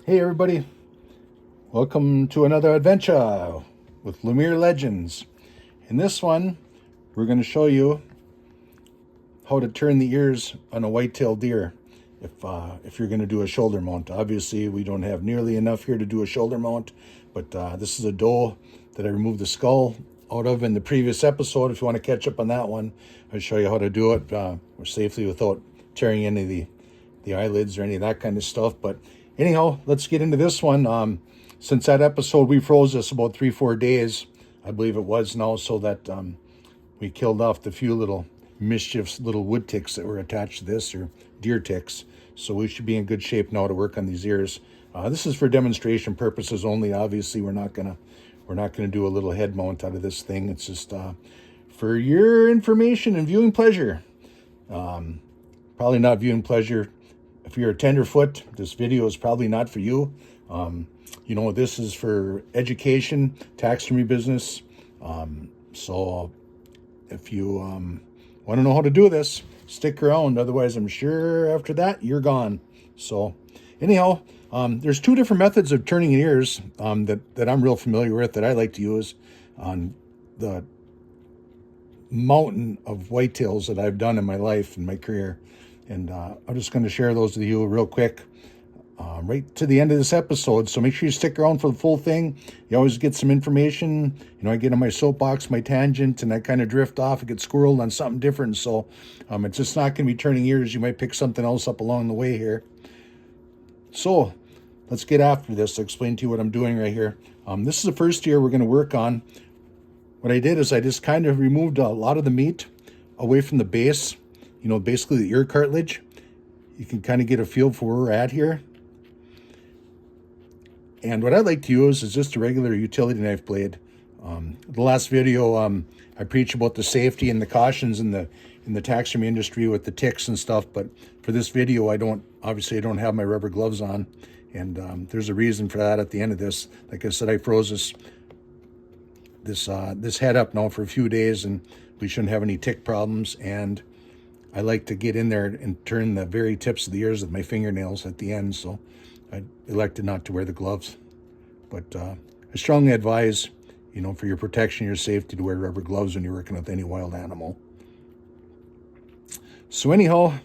Hey everybody, welcome to another adventure with Lumiere Legends. In this one, we're going to show you how to turn the ears on a whitetail deer if you're going to do a shoulder mount. Obviously, we don't have nearly enough here to do a shoulder mount, but this is a doe that I removed the skull out of in the previous episode. If you want to catch up on that one, I'll show you how to do it safely without tearing any of the eyelids or any of that kind of stuff. But anyhow, let's get into this one. Since that episode, we froze this about 3-4 days, I believe it was now, so that we killed off the few little mischievous little wood ticks that were attached to this, or deer ticks. So we should be in good shape now to work on these ears. This is for demonstration purposes only. Obviously, we're not gonna do a little head mount out of this thing. It's just for your information and viewing pleasure. Probably not viewing pleasure. If you're a tenderfoot, this video is probably not for you. This is for education, taxidermy business. So if you want to know how to do this, stick around. Otherwise, I'm sure after that, you're gone. So anyhow, there's two different methods of turning ears that I'm real familiar with, that I like to use on the mountain of whitetails that I've done in my life and my career. And I'm just going to share those with you real quick right to the end of this episode. So make sure you stick around for the full thing. You always get some information. I get on my soapbox, my tangent, and I kind of drift off and get squirreled on something different. So it's just not going to be turning ears. You might pick something else up along the way here. So let's get after this. I'll explain to you what I'm doing right here. This is the first ear we're going to work on. What I did is I just kind of removed a lot of the meat away from the base, basically the ear cartilage. You can kind of get a feel for where we're at here. And what I like to use is just a regular utility knife blade. The last video, I preached about the safety and the cautions in the taxidermy industry with the ticks and stuff. But for this video, I don't have my rubber gloves on, and there's a reason for that at the end of this. Like I said, I froze this head up now for a few days, and we shouldn't have any tick problems. And I like to get in there and turn the very tips of the ears with my fingernails at the end, so I elected not to wear the gloves. But I strongly advise, for your protection, your safety, to wear rubber gloves when you're working with any wild animal. So anyhow,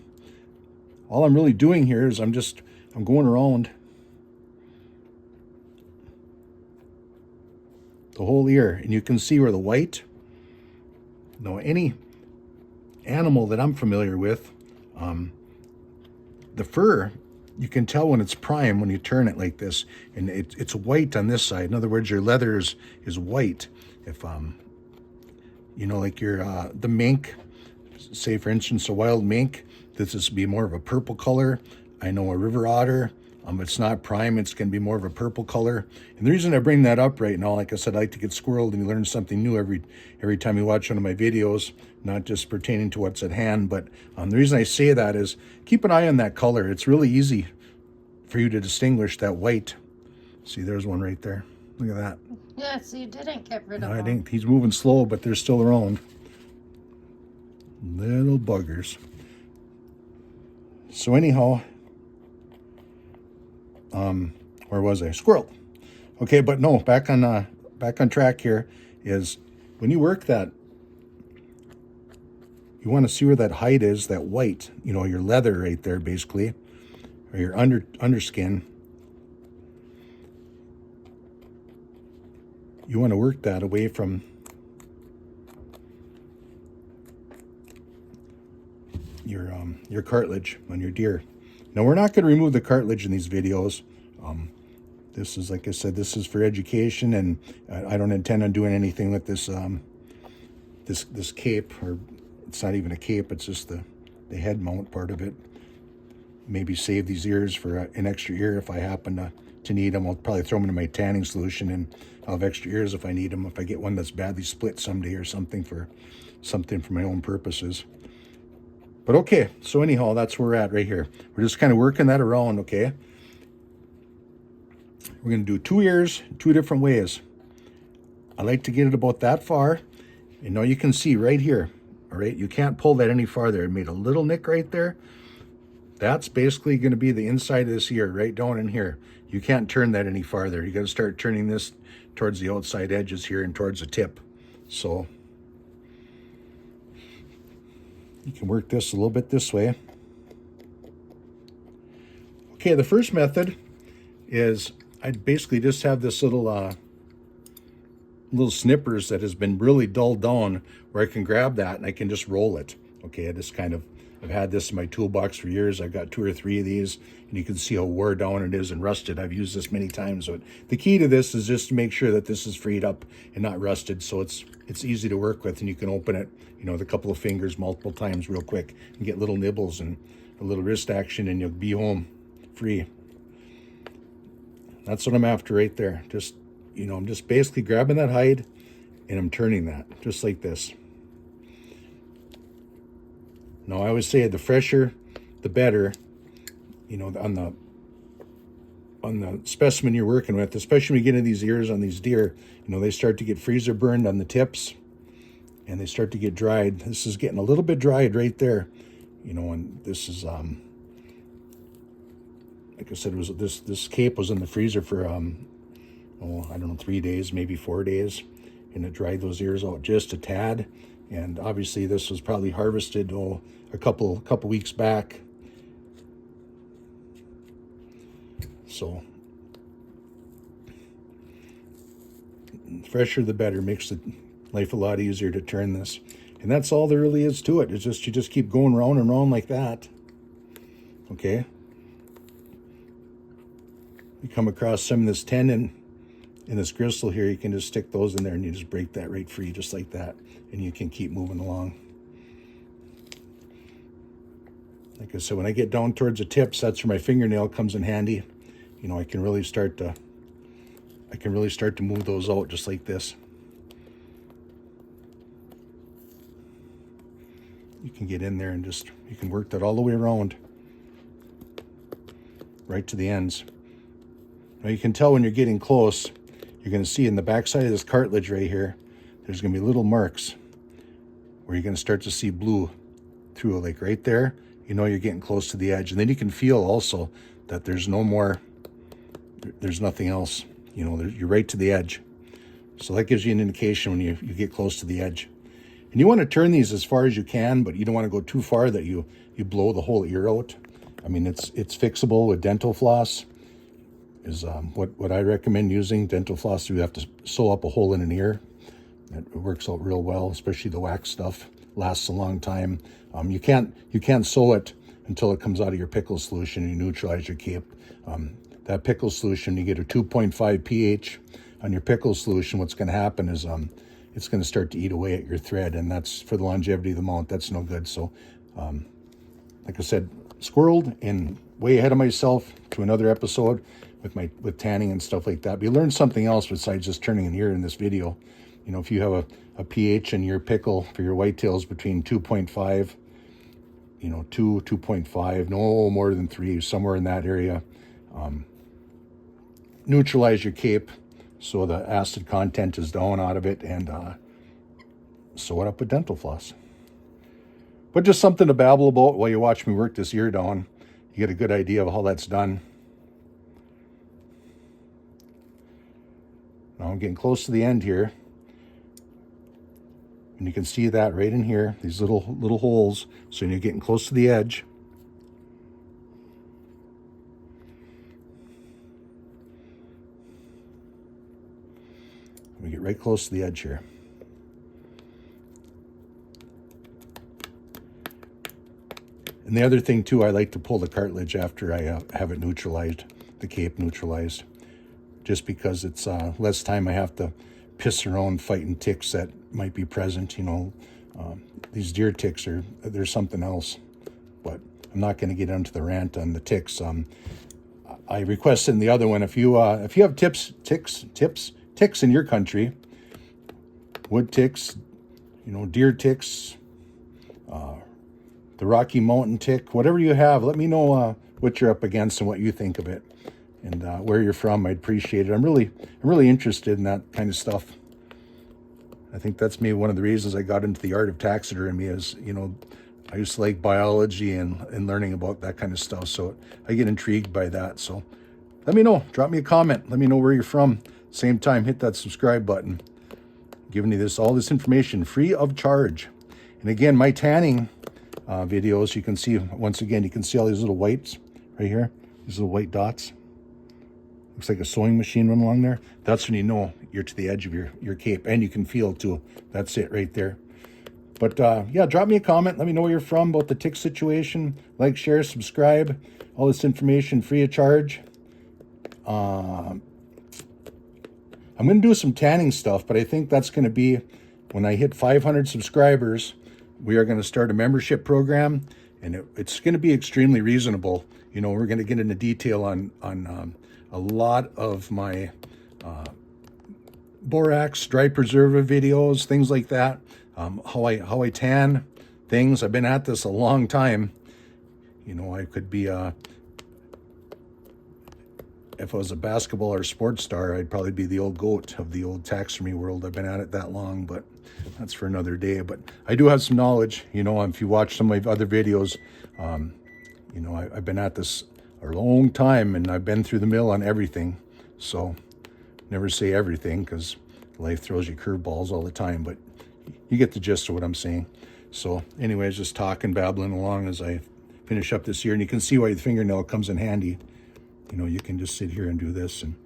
all I'm really doing here is I'm going around the whole ear, and you can see where the white, any animal that I'm familiar with, the fur, you can tell when it's prime when you turn it like this, and it's white on this side. In other words, your leather is white. If like your the mink, say for instance a wild mink, this is be more of a purple color. I know a river otter, it's not prime, it's going to be more of a purple color. And the reason I bring that up right now, like I said, I like to get squirreled and you learn something new every time you watch one of my videos, not just pertaining to what's at hand. But the reason I say that is keep an eye on that color. It's really easy for you to distinguish that white. See, there's one right there. Look at that. Yeah, so you didn't get rid of No, them. I think he's moving slow, but they're still around. Little buggers. So anyhow, where was I? Squirrel. Okay, but no, back on track here is when you work that, you want to see where that hide is, that white, your leather right there basically, or your underskin. You want to work that away from your cartilage on your deer. Now, we're not going to remove the cartilage in these videos. This is, like I said, this is for education, and I don't intend on doing anything with this this cape, or it's not even a cape, it's just the head mount part of it. Maybe save these ears for an extra ear if I happen to need them. I'll probably throw them into my tanning solution, and I'll have extra ears if I need them, if I get one that's badly split someday or something for my own purposes. But okay, so anyhow, that's where we're at right here. We're just kind of working that around, okay? We're going to do 2 ears, 2 different ways. I like to get it about that far. And now you can see right here, all right? You can't pull that any farther. It made a little nick right there. That's basically going to be the inside of this ear, right down in here. You can't turn that any farther. You got to start turning this towards the outside edges here and towards the tip. So you can work this a little bit this way. Okay, the first method is I basically just have this little snippers that has been really dulled down where I can grab that and I can just roll it. Okay, I've had this in my toolbox for years. I've got 2 or 3 of these, and you can see how wore down it is and rusted. I've used this many times. But the key to this is just to make sure that this is freed up and not rusted, so it's easy to work with, and you can open it, with a couple of fingers multiple times real quick and get little nibbles and a little wrist action, and you'll be home free. That's what I'm after right there. Just, I'm just basically grabbing that hide and I'm turning that just like this. Now, I always say the fresher, the better, on the specimen you're working with, especially when you get into these ears on these deer, they start to get freezer burned on the tips and they start to get dried. This is getting a little bit dried right there, and this is, like I said, this cape was in the freezer for, I don't know, 3 days, maybe 4 days, and it dried those ears out just a tad. And obviously this was probably harvested a couple weeks back. So the fresher the better. Makes the life a lot easier to turn this. And that's all there really is to it. It's just you just keep going round and round like that. Okay. You come across some of this tendon in this gristle here, you can just stick those in there and you just break that right free just like that. And you can keep moving along. Like I said, when I get down towards the tips, that's where my fingernail comes in handy. I can really start to move those out just like this. You can get in there and you can work that all the way around, right to the ends. Now you can tell when you're getting close, you're going to see in the backside of this cartilage right here, there's going to be little marks where you're going to start to see blue through, like right there. You're getting close to the edge. And then you can feel also that there's nothing else. You're right to the edge. So that gives you an indication when you get close to the edge. And you want to turn these as far as you can, but you don't want to go too far that you blow the whole ear out. I mean, it's fixable with dental floss. Is what I recommend using. Dental floss, you have to sew up a hole in an ear. It works out real well, especially the wax stuff. Lasts a long time. You can't sew it until it comes out of your pickle solution and you neutralize your cape. That pickle solution, you get a 2.5 pH on your pickle solution. What's going to happen is it's going to start to eat away at your thread, and that's for the longevity of the mount. That's no good. So, like I said, squirreled and way ahead of myself to another episode with tanning and stuff like that. But you learned something else besides just turning an ear in this video. If you have a pH in your pickle for your whitetails between 2.5, 2.5, no more than 3, somewhere in that area. Neutralize your cape so the acid content is down out of it, and sew it up with dental floss. But just something to babble about while you watch me work this ear down. You get a good idea of how that's done. Now I'm getting close to the end here. And you can see that right in here, these little holes. So you're getting close to the edge. We get right close to the edge here. And the other thing too, I like to pull the cartilage after I have it neutralized, the cape neutralized, just because it's less time I have to piss around fighting ticks that might be present. These deer ticks they're something else, but I'm not going to get into the rant on the ticks. I requested in the other one, if you have ticks in your country, wood ticks, deer ticks, the Rocky Mountain tick, whatever you have, let me know what you're up against and what you think of it, and where you're from. I'd appreciate it. I'm really interested in that kind of stuff. I think that's maybe one of the reasons I got into the art of taxidermy is, I used to like biology and learning about that kind of stuff. So I get intrigued by that. So let me know. Drop me a comment. Let me know where you're from. Same time, hit that subscribe button. Giving you all this information free of charge. And again, my tanning videos, you can see, once again, you can see all these little whites right here. These little white dots. Looks like a sewing machine running along there. That's when you know you're to the edge of your cape. And you can feel it too. That's it right there. But yeah, drop me a comment. Let me know where you're from, about the tick situation. Like, share, subscribe. All this information free of charge. I'm going to do some tanning stuff, but I think that's going to be when I hit 500 subscribers. We are going to start a membership program, and it's going to be extremely reasonable. You know, we're going to get into detail on a lot of my borax, dry preservative videos, things like that. How I tan things. I've been at this a long time. You know, I could be if I was a basketball or sports star, I'd probably be the old goat of the old taxidermy world. I've been at it that long, but that's for another day. But I do have some knowledge. You know, if you watch some of my other videos, you know, I've been at this a long time, and I've been through the mill on everything. So never say everything, because life throws you curveballs all the time, but you get the gist of what I'm saying. So anyways, just talking, babbling along as I finish up this year. And you can see why the fingernail comes in handy. You know, you can just sit here and do this. And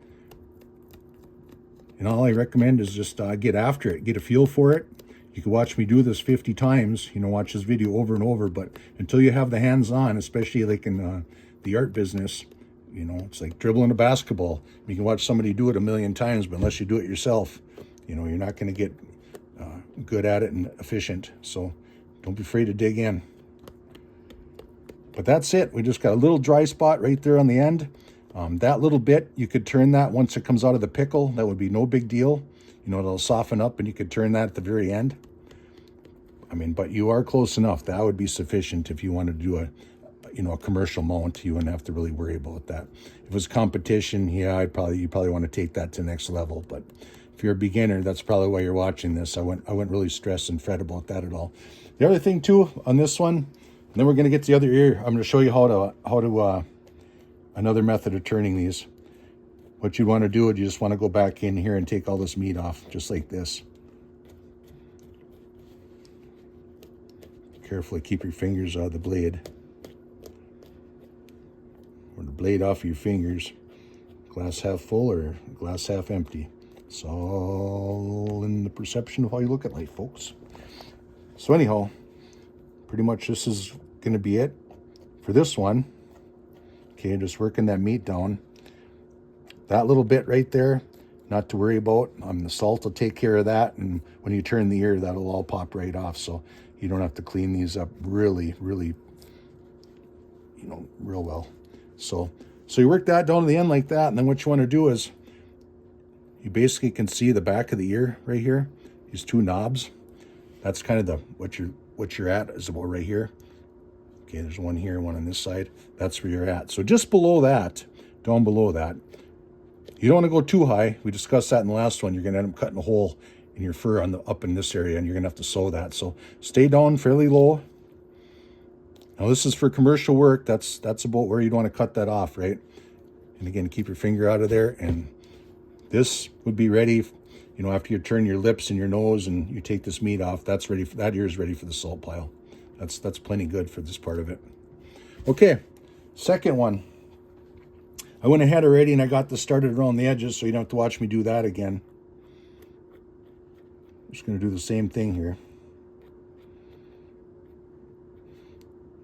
all I recommend is just get after it. Get a feel for it. You can watch me do this 50 times. You know, watch this video over and over. But until you have the hands on, especially like in the art business, you know, it's like dribbling a basketball. You can watch somebody do it a million times, but unless you do it yourself, you know, you're not going to get good at it and efficient. So don't be afraid to dig in. But that's it. We just got a little dry spot right there on the end. That little bit, you could turn that once it comes out of the pickle. That would be no big deal. You know, it'll soften up, and you could turn that at the very end. I mean, but you are close enough. That would be sufficient if you wanted to do a commercial mount. You wouldn't have to really worry about that. If it was competition, yeah, you probably want to take that to the next level. But if you're a beginner, that's probably why you're watching this. I wouldn't really stress and fret about that at all. The other thing too on this one, and then we're going to get to the other ear. I'm going to show you how to another method of turning these. What you want to do is you just want to go back in here and take all this meat off, just like this. Carefully keep your fingers out of the blade. Or the blade off your fingers. Glass half full or glass half empty. It's all in the perception of how you look at life, folks. So anyhow, pretty much this is going to be it for this one. Okay, just working that meat down. That little bit right there, not to worry about. The salt will take care of that, and when you turn the ear, that'll all pop right off. So you don't have to clean these up really, really, real well. So you work that down to the end like that, and then what you want to do is you basically can see the back of the ear right here. These two knobs. That's kind of what you're at is about right here. Okay, there's one here, one on this side. That's where you're at. So just below that, down below that, you don't want to go too high. We discussed that in the last one. You're going to end up cutting a hole in your fur up in this area, and you're going to have to sew that. So stay down fairly low. Now this is for commercial work. That's about where you'd want to cut that off, right? And again, keep your finger out of there. And this would be ready, after you turn your lips and your nose and you take this meat off. That ear is ready for the salt pile. That's plenty good for this part of it. Okay, second one. I went ahead already and I got this started around the edges, so you don't have to watch me do that again. I'm just going to do the same thing here.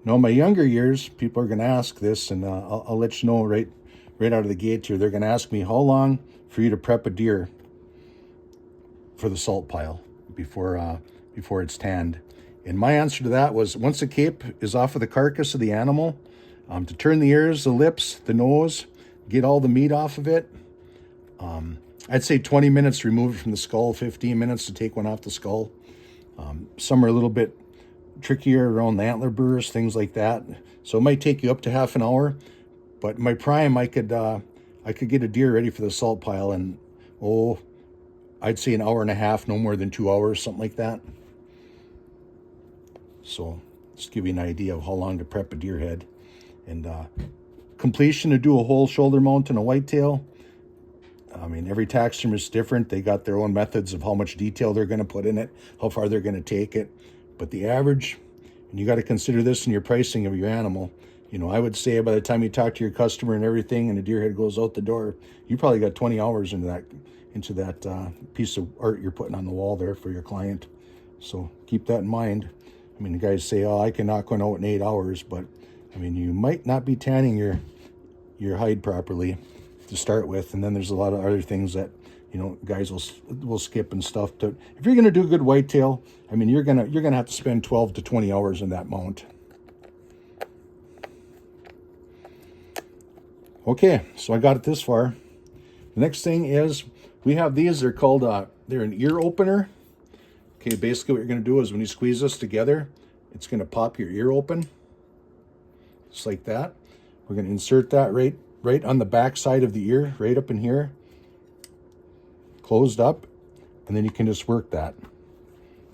Now, in my younger years, people are going to ask this, and I'll let you know right out of the gate here. They're going to ask me, how long for you to prep a deer for the salt pile before it's tanned? And my answer to that was, once the cape is off of the carcass of the animal, to turn the ears, the lips, the nose, get all the meat off of it, I'd say 20 minutes removed from the skull, 15 minutes to take one off the skull. Some are a little bit trickier around the antler burrs, things like that. So it might take you up to half an hour. But in my prime, I could get a deer ready for the salt pile in, I'd say an hour and a half, no more than 2 hours, something like that. So Just give you an idea of how long to prep a deer head. And completion to do a whole shoulder mount and a whitetail. I mean, every taxidermist is different. They got their own methods of how much detail they're going to put in it, how far they're going to take it. But the average, and you got to consider this in your pricing of your animal. You know, I would say by the time you talk to your customer and everything and the deer head goes out the door, you probably got 20 hours into that piece of art you're putting on the wall there for your client. So keep that in mind. I mean, the guys say, oh, I can knock one out in 8 hours, but I mean, you might not be tanning your hide properly to start with, and then there's a lot of other things that, you know, guys will skip and stuff. If you're gonna do good whitetail, I mean, you're gonna have to spend 12 to 20 hours in that mount. Okay, so I got it this far. The next thing is we have these. They're called they're an ear opener. Okay, basically what you're gonna do is when you squeeze this together, it's gonna pop your ear open, just like that. We're gonna insert that right on the back side of the ear, right up in here, closed up, and then you can just work that,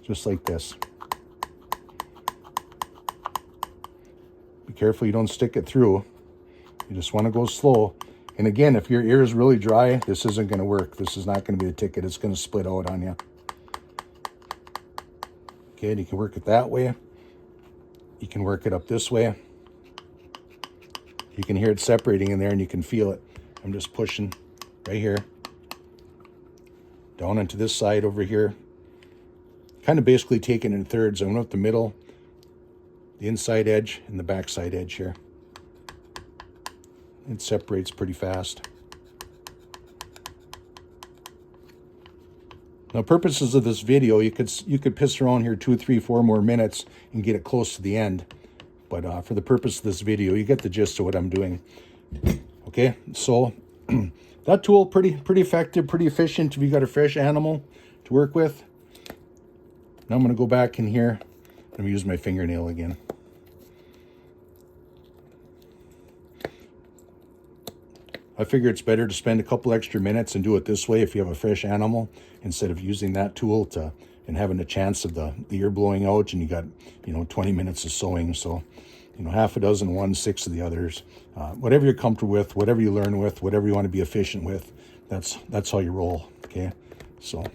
just like this. Be careful you don't stick it through. You just want to go slow. And again, if your ear is really dry, this isn't going to work. This is not going to be the ticket. It's going to split out on you. Okay, and you can work it that way. You can work it up this way. You can hear it separating in there and you can feel it. I'm just pushing right here down into this side over here. Kind of basically taking it in thirds. I went up the middle, the inside edge, and the backside edge here. It separates pretty fast. Now, purposes of this video, you could piss around here 2, 3, 4 more minutes and get it close to the end. But for the purpose of this video, you get the gist of what I'm doing. Okay, so that tool, pretty effective, pretty efficient if you got a fresh animal to work with. Now I'm going to go back in here. I'm going to use my fingernail again. I figure it's better to spend a couple extra minutes and do it this way if you have a fresh animal, instead of using that tool and having a chance of the ear blowing out and you got, 20 minutes of sewing. So, half a dozen one, 6 of the others. Whatever you're comfortable with, whatever you learn with, whatever you want to be efficient with, that's how you roll, okay? So,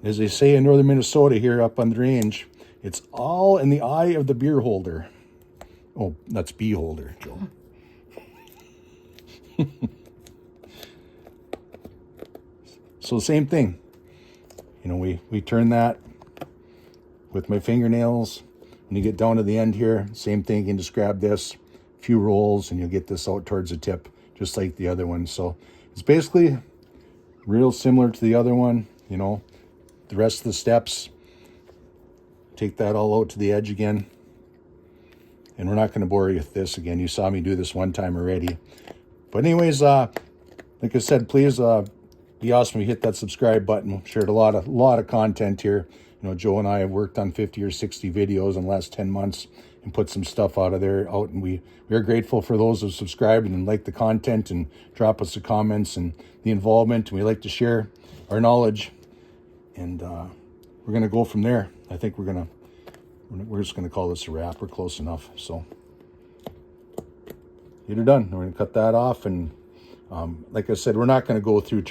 as they say in northern Minnesota here up on the range, it's all in the eye of the beer holder. Oh, that's bee holder, Joe. So same thing. We turn that with my fingernails. When you get down to the end here, same thing. You can just grab this, a few rolls, and you'll get this out towards the tip, just like the other one. So it's basically real similar to the other one. The rest of the steps, take that all out to the edge again. And we're not going to bore you with this again. You saw me do this one time already. But anyways, like I said, please be awesome if you hit that subscribe button. We've shared a lot of content here. Joe and I have worked on 50 or 60 videos in the last 10 months and put some stuff out, and we are grateful for those who subscribe and like the content and drop us the comments and the involvement. And we like to share our knowledge, and we're going to go from there. I think we're just going to call this a wrap. We're close enough. So you're done. We're going to cut that off. And like I said, we're not going to go through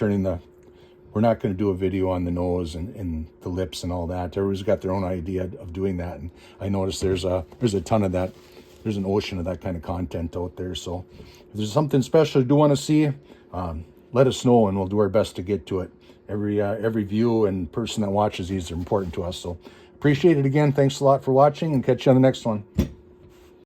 we're not going to do a video on the nose and the lips and all that. Everybody's got their own idea of doing that. And I noticed there's a ton of that. There's an ocean of that kind of content out there. So if there's something special you do want to see, let us know and we'll do our best to get to it. Every view and person that watches these are important to us. So appreciate it again. Thanks a lot for watching, and catch you on the next one.